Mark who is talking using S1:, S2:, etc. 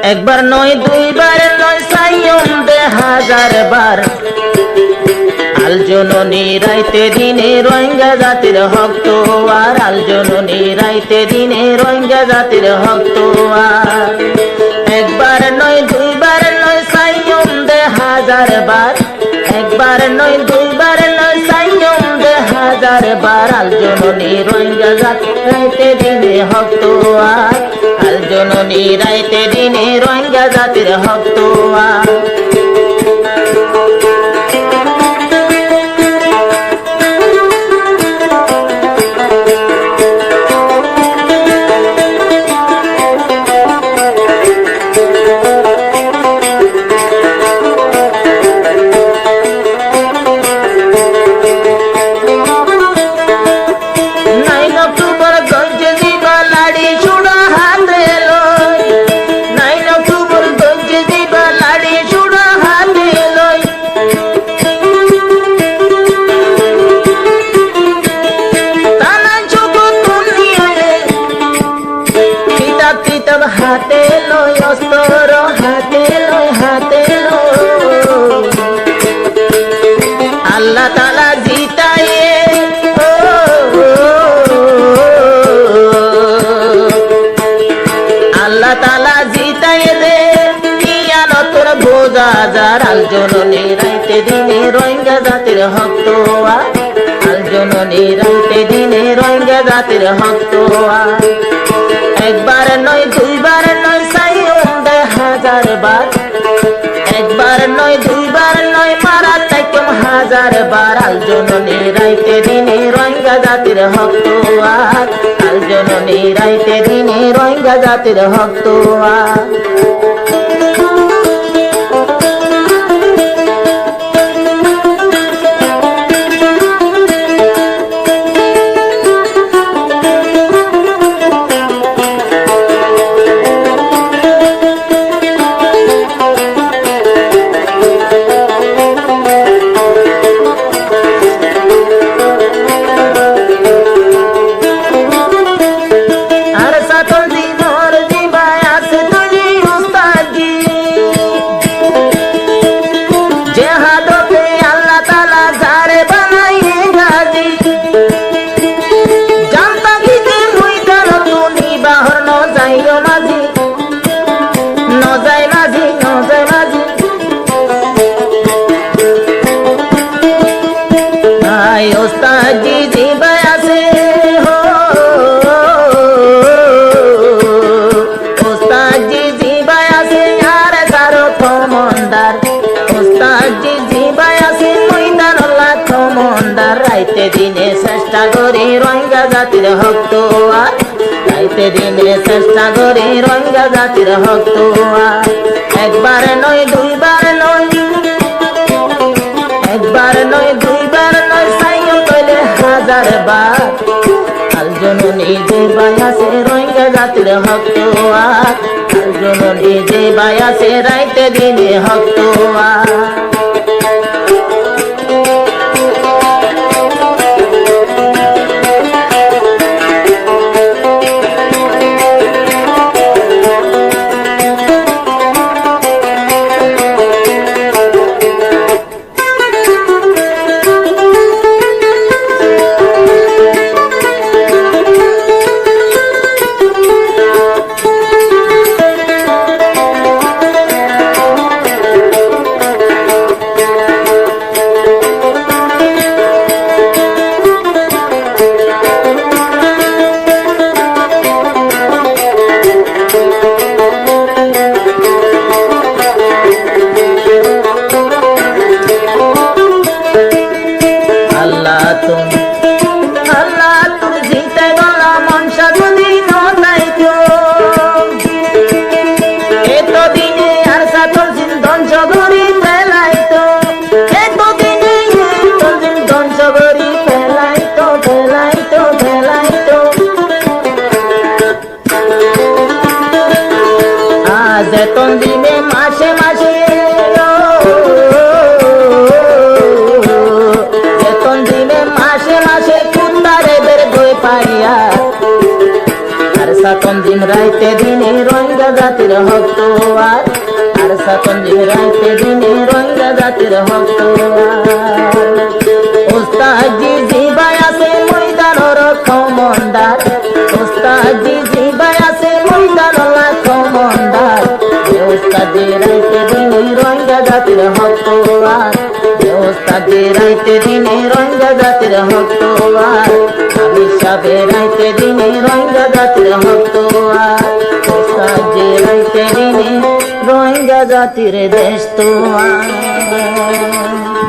S1: একবার নয় দুইবার নয় সাইয়ম দে হাজার বার আল জননী রাইতে দিনে রোহিঙ্গা জাতির হক তো আর আল জননী রাইতে দিনে রোহিঙ্গা জাতির হক তো আর একবার নয় দুইবার নয় সাইয়ম দে হাজার বার একবার নয় দুইবার নয় সাইয়ম দে হাজার বার আল জননী রোহিঙ্গা জাতির রাইতে দিনে হক তো আর আল জননী রাইতে দিনে রোহিঙ্গা জাতির হক তো আর হাতে লয় অস্ত্র হাতে লয় আল্লাহ তাআলা জিতায়ে আল্লাহ তাআলা জিতায়ে দে কিয়ামতের বোঝা যার আল জননী রাইতে দিনে রোহিঙ্গা জাতির হক তো আল জননী রাইতে দিনে রোহিঙ্গা জাতির হক তো একবার নয় দুইবার নয় সাইয়ম দে হাজার বার একবার নয় দুইবার নয় মারা তাইকম হাজার বার আল জননী রাইতে দিনে রোহিঙ্গা জাতির হক তো আল জননী রাইতে দিনে রোহিঙ্গা জাতির হক তো রাইতে দিনে চেষ্টা করি রোহিঙ্গা জাতির হক তো রাইতে দিনে চেষ্টা করি রোহিঙ্গা জাতির হক তো একবার নয় দুইবার নয় একবার নয় দুইবার নয় সাইয়ম কইলে হাজার বার আল জননী যে বায়াসে রোহিঙ্গা জাতির হক তো আল জননী যে বায়াসে রাইতে দিনে হক তো বেতন দিবে মাসে মাসে বেতন দিবে মাসে মাসে কুন্দারে বের বই পাইয়া আর সাতন দিন রাইতে দিনে রোহিঙ্গা জাতির ভক্ত আর সাতঞ্জি রাইতে দিনে রোহিঙ্গা জাতির ভক্ত ওস্তাদজি জিবাই আছে ময়দানর খমন্দার ওস্তাদজি জিবাই আছে ময়দানর খমন্দার ওস্তাদজি রাইতে দিনে রোহিঙ্গা জাতির ভক্ত আর ওস্তাদজি রাইতে দিনে রোহিঙ্গা জাতির ভক্ত আর আমি সবে রাইতে দিনে রোহিঙ্গা জাতির ভক্ত আর ওস্তাদজি রাইতে দিনে রোহিঙ্গা জাতির দেশ তোমার